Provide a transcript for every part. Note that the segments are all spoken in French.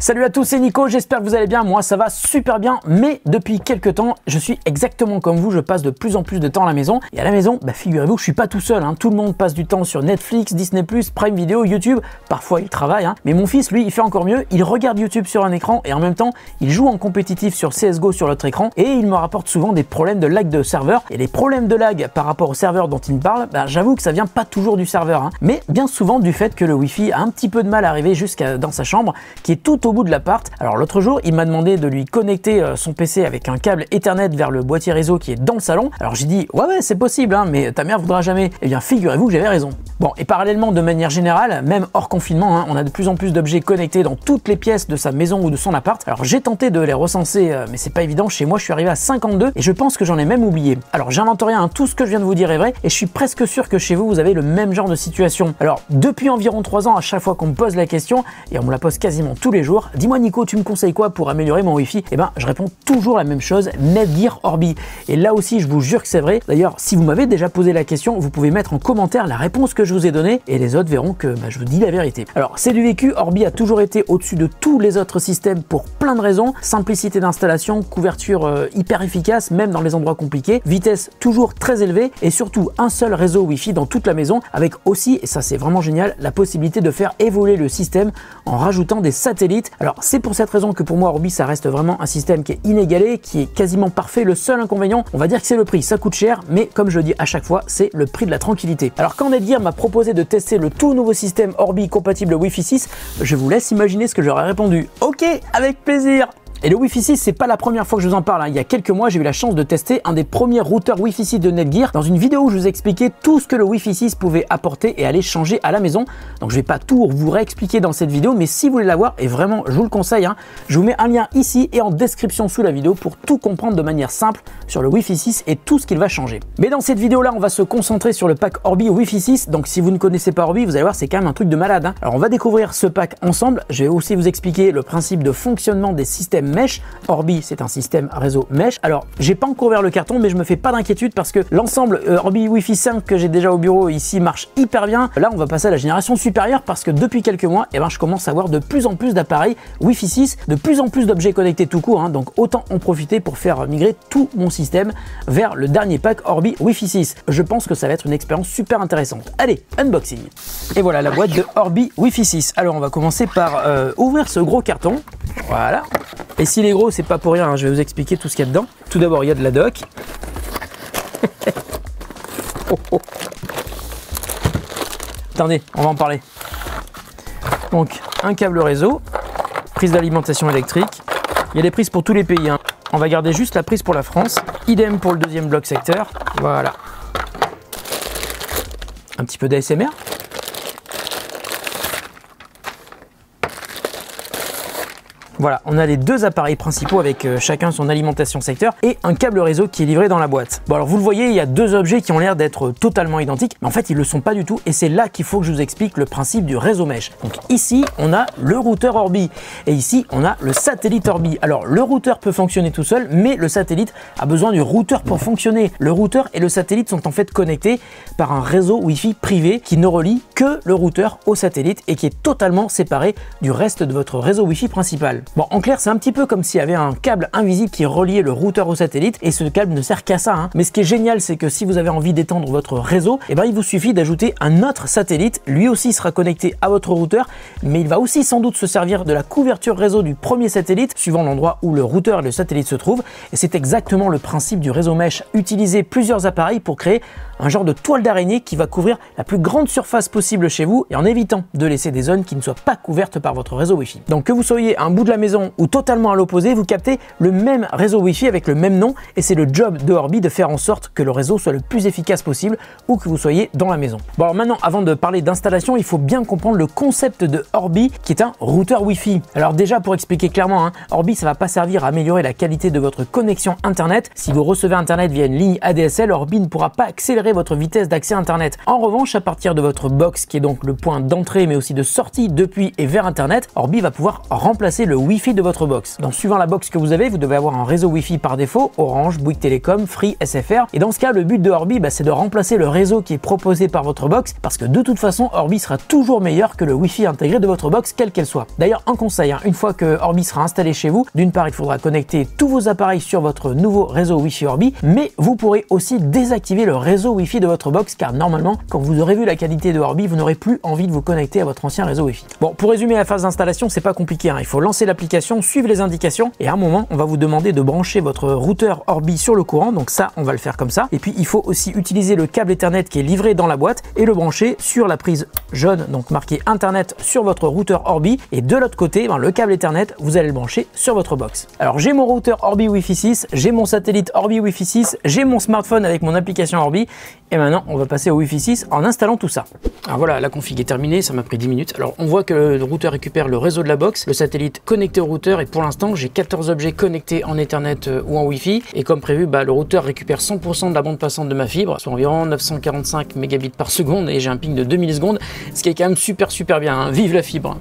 Salut à tous, c'est Nico, j'espère que vous allez bien, moi ça va super bien, mais depuis quelques temps, je suis exactement comme vous, je passe de plus en plus de temps à la maison, et à la maison, figurez-vous que je suis pas tout seul, tout le monde passe du temps sur Netflix, Disney+, Prime Video, YouTube, parfois il travaille, mais mon fils lui, il fait encore mieux, il regarde YouTube sur un écran, et en même temps, il joue en compétitif sur CSGO sur l'autre écran, et il me rapporte souvent des problèmes de lag de serveur, et les problèmes de lag par rapport au serveur dont il me parle, j'avoue que ça vient pas toujours du serveur, mais bien souvent du fait que le Wi-Fi a un petit peu de mal à arriver jusqu'à dans sa chambre, qui est tout au bout de l'appart. Alors l'autre jour, il m'a demandé de lui connecter son PC avec un câble Ethernet vers le boîtier réseau qui est dans le salon. Alors j'ai dit ouais c'est possible, mais ta mère voudra jamais. Eh bien figurez-vous que j'avais raison. Bon, et parallèlement, de manière générale, même hors confinement, on a de plus en plus d'objets connectés dans toutes les pièces de sa maison ou de son appart. Alors j'ai tenté de les recenser, mais c'est pas évident. Chez moi, je suis arrivé à 52 et je pense que j'en ai même oublié. Alors j'invente rien, tout ce que je viens de vous dire est vrai et je suis presque sûr que chez vous, vous avez le même genre de situation. Alors depuis environ 3 ans, à chaque fois qu'on me pose la question, et on me la pose quasiment tous les jours, dis-moi Nico, tu me conseilles quoi pour améliorer mon Wi-Fi? Eh ben, je réponds toujours la même chose, Netgear Orbi. Et là aussi, je vous jure que c'est vrai. D'ailleurs, si vous m'avez déjà posé la question, vous pouvez mettre en commentaire la réponse que je vous ai donnée et les autres verront que je vous dis la vérité. Alors, c'est du vécu, Orbi a toujours été au-dessus de tous les autres systèmes pour plein de raisons. Simplicité d'installation, couverture hyper efficace, même dans les endroits compliqués, vitesse toujours très élevée et surtout un seul réseau Wi-Fi dans toute la maison avec aussi, et ça c'est vraiment génial, la possibilité de faire évoluer le système en rajoutant des satellites. Alors, c'est pour cette raison que pour moi Orbi ça reste vraiment un système qui est inégalé, qui est quasiment parfait. Le seul inconvénient, on va dire que c'est le prix, ça coûte cher, mais comme je dis à chaque fois, c'est le prix de la tranquillité. Alors quand Netgear m'a proposé de tester le tout nouveau système Orbi compatible Wi-Fi 6, je vous laisse imaginer ce que j'aurais répondu. Ok, avec plaisir. Et le Wi-Fi 6, c'est pas la première fois que je vous en parle. Il y a quelques mois, j'ai eu la chance de tester un des premiers routeurs Wi-Fi 6 de Netgear dans une vidéo où je vous expliquais tout ce que le Wi-Fi 6 pouvait apporter et aller changer à la maison. Donc je vais pas tout vous réexpliquer dans cette vidéo, mais si vous voulez la voir, et vraiment je vous le conseille, je vous mets un lien ici et en description sous la vidéo pour tout comprendre de manière simple sur le Wi-Fi 6 et tout ce qu'il va changer. Mais dans cette vidéo là, on va se concentrer sur le pack Orbi Wi-Fi 6. Donc si vous ne connaissez pas Orbi, vous allez voir, c'est quand même un truc de malade. Alors on va découvrir ce pack ensemble. Je vais aussi vous expliquer le principe de fonctionnement des systèmes mesh. Orbi, c'est un système réseau mesh. Alors, j'ai pas encore ouvert le carton, mais je me fais pas d'inquiétude parce que l'ensemble Orbi Wi-Fi 5 que j'ai déjà au bureau ici marche hyper bien. Là, on va passer à la génération supérieure parce que depuis quelques mois, je commence à avoir de plus en plus d'appareils Wi-Fi 6, de plus en plus d'objets connectés tout court. Donc, autant en profiter pour faire migrer tout mon système vers le dernier pack Orbi Wi-Fi 6. Je pense que ça va être une expérience super intéressante. Allez, unboxing. Et voilà la boîte de Orbi Wi-Fi 6. Alors, on va commencer par ouvrir ce gros carton. Voilà. Et s'il est gros, c'est pas pour rien, je vais vous expliquer tout ce qu'il y a dedans. Tout d'abord, il y a de la dock. Attendez, on va en parler. Donc, un câble réseau, prise d'alimentation électrique. Il y a des prises pour tous les pays. On va garder juste la prise pour la France. Idem pour le deuxième bloc secteur. Voilà. Un petit peu d'ASMR. Voilà, on a les deux appareils principaux avec chacun son alimentation secteur et un câble réseau qui est livré dans la boîte. Bon alors vous le voyez, il y a deux objets qui ont l'air d'être totalement identiques, mais en fait ils le sont pas du tout et c'est là qu'il faut que je vous explique le principe du réseau mesh. Donc ici on a le routeur Orbi et ici on a le satellite Orbi. Alors le routeur peut fonctionner tout seul, mais le satellite a besoin du routeur pour fonctionner. Le routeur et le satellite sont en fait connectés par un réseau Wi-Fi privé qui ne relie que le routeur au satellite et qui est totalement séparé du reste de votre réseau Wi-Fi principal. Bon, en clair, c'est un petit peu comme s'il y avait un câble invisible qui reliait le routeur au satellite et ce câble ne sert qu'à ça. Mais ce qui est génial, c'est que si vous avez envie d'étendre votre réseau, il vous suffit d'ajouter un autre satellite. Lui aussi sera connecté à votre routeur, mais il va aussi sans doute se servir de la couverture réseau du premier satellite, suivant l'endroit où le routeur et le satellite se trouvent. Et c'est exactement le principe du réseau mesh. Utiliser plusieurs appareils pour créer un genre de toile d'araignée qui va couvrir la plus grande surface possible chez vous et en évitant de laisser des zones qui ne soient pas couvertes par votre réseau Wi-Fi. Donc que vous soyez à un bout de la maison ou totalement à l'opposé, vous captez le même réseau Wi-Fi avec le même nom et c'est le job de Orbi de faire en sorte que le réseau soit le plus efficace possible où que vous soyez dans la maison. Bon alors maintenant, avant de parler d'installation, il faut bien comprendre le concept de Orbi qui est un routeur Wi-Fi. Alors déjà pour expliquer clairement, Orbi ça va pas servir à améliorer la qualité de votre connexion internet. Si vous recevez internet via une ligne ADSL, Orbi ne pourra pas accélérer votre vitesse d'accès internet. En revanche, à partir de votre box qui est donc le point d'entrée mais aussi de sortie depuis et vers internet, Orbi va pouvoir remplacer le Wi-Fi de votre box. Donc suivant la box que vous avez, vous devez avoir un réseau Wi-Fi par défaut, Orange, Bouygues Telecom, Free, SFR. Et dans ce cas, le but de Orbi, c'est de remplacer le réseau qui est proposé par votre box, parce que de toute façon, Orbi sera toujours meilleur que le Wi-Fi intégré de votre box, quelle qu'elle soit. D'ailleurs, un conseil, une fois que Orbi sera installé chez vous, d'une part, il faudra connecter tous vos appareils sur votre nouveau réseau Wi-Fi Orbi, mais vous pourrez aussi désactiver le réseau Wi-Fi de votre box, car normalement, quand vous aurez vu la qualité de Orbi, vous n'aurez plus envie de vous connecter à votre ancien réseau Wi-Fi. Bon, pour résumer la phase d'installation, c'est pas compliqué, il faut lancer l'application, suivre les indications, et à un moment, on va vous demander de brancher votre routeur Orbi sur le courant, donc ça, on va le faire comme ça. Et puis, il faut aussi utiliser le câble Ethernet qui est livré dans la boîte et le brancher sur la prise jaune, donc marqué Internet sur votre routeur Orbi, et de l'autre côté, le câble Ethernet, vous allez le brancher sur votre box. Alors, j'ai mon routeur Orbi Wi-Fi 6, j'ai mon satellite Orbi Wi-Fi 6, j'ai mon smartphone avec mon application Orbi, et maintenant, on va passer au Wi-Fi 6 en installant tout ça. Alors voilà, la config est terminée, ça m'a pris 10 minutes. Alors, on voit que le routeur récupère le réseau de la box, le satellite connecté au routeur, et pour l'instant, j'ai 14 objets connectés en Ethernet ou en Wi-Fi, et comme prévu, le routeur récupère 100% de la bande passante de ma fibre, soit environ 945 mégabits par seconde, et j'ai un ping de 2 millisecondes, ce qui est quand même super bien, vive la fibre.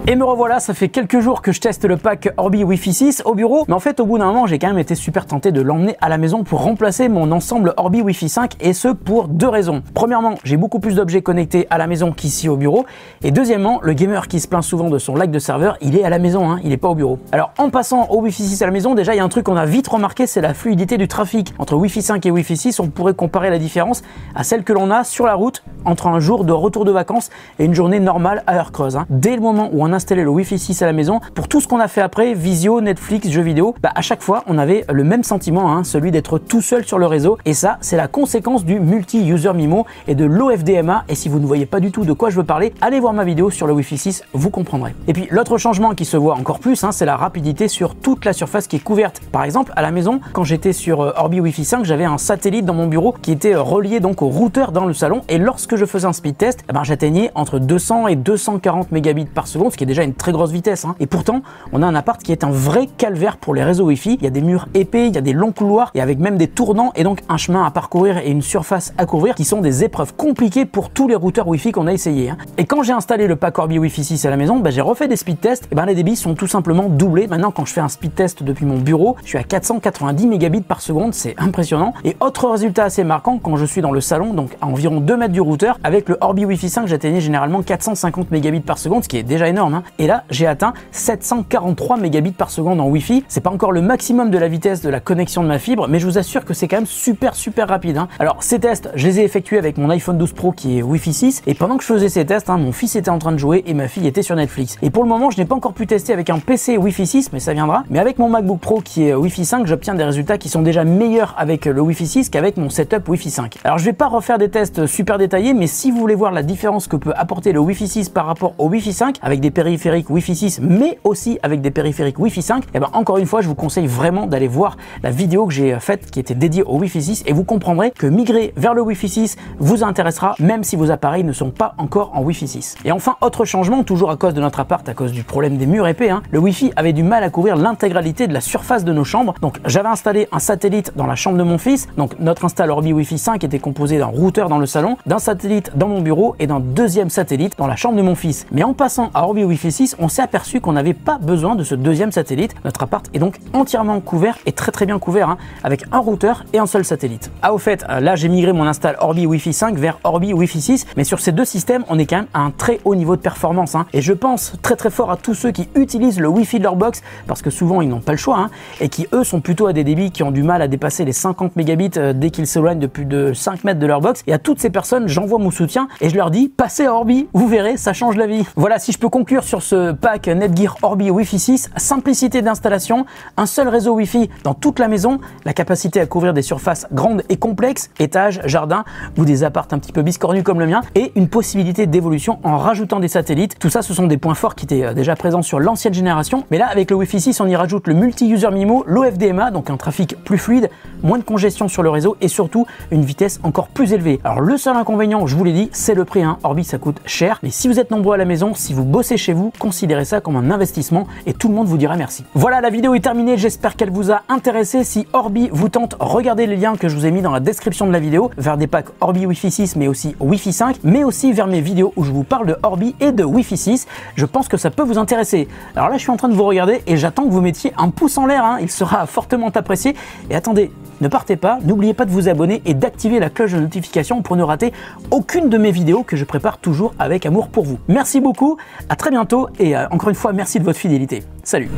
Et me revoilà, ça fait quelques jours que je teste le pack Orbi Wi-Fi 6 au bureau, mais en fait au bout d'un moment j'ai quand même été super tenté de l'emmener à la maison pour remplacer mon ensemble Orbi Wi-Fi 5, et ce pour deux raisons. Premièrement, j'ai beaucoup plus d'objets connectés à la maison qu'ici au bureau, et deuxièmement, le gamer qui se plaint souvent de son lag de serveur, il est à la maison, il est pas au bureau. Alors en passant au Wi-Fi 6 à la maison, déjà il y a un truc qu'on a vite remarqué, c'est la fluidité du trafic. Entre Wi-Fi 5 et Wi-Fi 6, on pourrait comparer la différence à celle que l'on a sur la route entre un jour de retour de vacances et une journée normale à heure creuse. Dès le moment où on installait le Wi-Fi 6 à la maison, pour tout ce qu'on a fait après, visio, Netflix, jeux vidéo, à chaque fois on avait le même sentiment, celui d'être tout seul sur le réseau, et ça c'est la conséquence du multi-user MIMO et de l'OFDMA, et si vous ne voyez pas du tout de quoi je veux parler, allez voir ma vidéo sur le Wi-Fi 6, vous comprendrez. Et puis l'autre changement qui se voit encore plus, c'est la rapidité sur toute la surface qui est couverte. Par exemple, à la maison, quand j'étais sur Orbi Wi-Fi 5, j'avais un satellite dans mon bureau qui était relié donc au routeur dans le salon, et lorsque je faisais un speed test, j'atteignais entre 200 et 240 mégabits par seconde, ce qui est déjà une très grosse vitesse. Et pourtant, on a un appart qui est un vrai calvaire pour les réseaux Wi-Fi. Il y a des murs épais, il y a des longs couloirs, et avec même des tournants, et donc un chemin à parcourir et une surface à couvrir qui sont des épreuves compliquées pour tous les routeurs Wi-Fi qu'on a essayé. Et quand j'ai installé le pack Orbi Wi-Fi 6 à la maison, j'ai refait des speed tests, et les débits sont tout simplement doublés. Maintenant, quand je fais un speed test depuis mon bureau, je suis à 490 mégabits par seconde, c'est impressionnant. Et autre résultat assez marquant, quand je suis dans le salon, donc à environ 2 mètres du routeur, avec le Orbi Wi-Fi 5, j'atteignais généralement 450 mégabits par seconde, ce qui est déjà énorme. Et là, j'ai atteint 743 mégabits par seconde en Wi-Fi. C'est pas encore le maximum de la vitesse de la connexion de ma fibre, mais je vous assure que c'est quand même super rapide. Alors ces tests, je les ai effectués avec mon iPhone 12 Pro qui est Wi-Fi 6, et pendant que je faisais ces tests, mon fils était en train de jouer et ma fille était sur Netflix. Et pour le moment, je n'ai pas encore pu tester avec un PC Wi-Fi 6, mais ça viendra. Mais avec mon MacBook Pro qui est Wi-Fi 5, j'obtiens des résultats qui sont déjà meilleurs avec le Wi-Fi 6 qu'avec mon setup Wi-Fi 5. Alors je vais pas refaire des tests super détaillés, mais si vous voulez voir la différence que peut apporter le Wi-Fi 6 par rapport au Wi-Fi 5, avec des périphériques Wi-Fi 6, mais aussi avec des périphériques Wi-Fi 5, et encore une fois, je vous conseille vraiment d'aller voir la vidéo que j'ai faite qui était dédiée au Wi-Fi 6, et vous comprendrez que migrer vers le Wi-Fi 6 vous intéressera, même si vos appareils ne sont pas encore en Wi-Fi 6. Et enfin, autre changement, toujours à cause de notre appart, à cause du problème des murs épais, le Wi-Fi avait du mal à couvrir l'intégralité de la surface de nos chambres. Donc j'avais installé un satellite dans la chambre de mon fils, donc notre install Orbi Wi-Fi 5 était composé d'un routeur dans le salon, d'un satellite dans mon bureau et d'un deuxième satellite dans la chambre de mon fils. Mais en passant à Orbi Wi-Fi 6, on s'est aperçu qu'on n'avait pas besoin de ce deuxième satellite. Notre appart est donc entièrement couvert, et très bien couvert, avec un routeur et un seul satellite. Ah, au fait, là j'ai migré mon install Orbi Wi-Fi 5 vers Orbi Wi-Fi 6, mais sur ces deux systèmes, on est quand même à un très haut niveau de performance. Et je pense très fort à tous ceux qui utilisent le Wi-Fi de leur box, parce que souvent ils n'ont pas le choix, et qui eux sont plutôt à des débits qui ont du mal à dépasser les 50 mégabits dès qu'ils s'éloignent de plus de 5 mètres de leur box. Et à toutes ces personnes, j'envoie mon soutien et je leur dis, passez à Orbi, vous verrez, ça change la vie. Voilà, si je peux conclure sur ce pack Netgear Orbi Wi-Fi 6, simplicité d'installation, un seul réseau Wi-Fi dans toute la maison, la capacité à couvrir des surfaces grandes et complexes, étages, jardins ou des apparts un petit peu biscornus comme le mien, et une possibilité d'évolution en rajoutant des satellites. Tout ça, ce sont des points forts qui étaient déjà présents sur l'ancienne génération, mais là avec le Wi-Fi 6, on y rajoute le multi-user MIMO, l'OFDMA, donc un trafic plus fluide, moins de congestion sur le réseau et surtout une vitesse encore plus élevée. Alors le seul inconvénient, je vous l'ai dit, c'est le prix. Orbi, ça coûte cher, mais si vous êtes nombreux à la maison, si vous bossez chez chez vous, considérez ça comme un investissement et tout le monde vous dira merci. Voilà, la vidéo est terminée, j'espère qu'elle vous a intéressé. Si Orbi vous tente, regardez les liens que je vous ai mis dans la description de la vidéo vers des packs Orbi Wi-Fi 6 mais aussi Wi-Fi 5, mais aussi vers mes vidéos où je vous parle de Orbi et de Wi-Fi 6. Je pense que ça peut vous intéresser. Alors là, je suis en train de vous regarder et j'attends que vous mettiez un pouce en l'air, hein. Il sera fortement apprécié. Et attendez, ne partez pas, n'oubliez pas de vous abonner et d'activer la cloche de notification pour ne rater aucune de mes vidéos que je prépare toujours avec amour pour vous. Merci beaucoup, à très bientôt et encore une fois, merci de votre fidélité. Salut!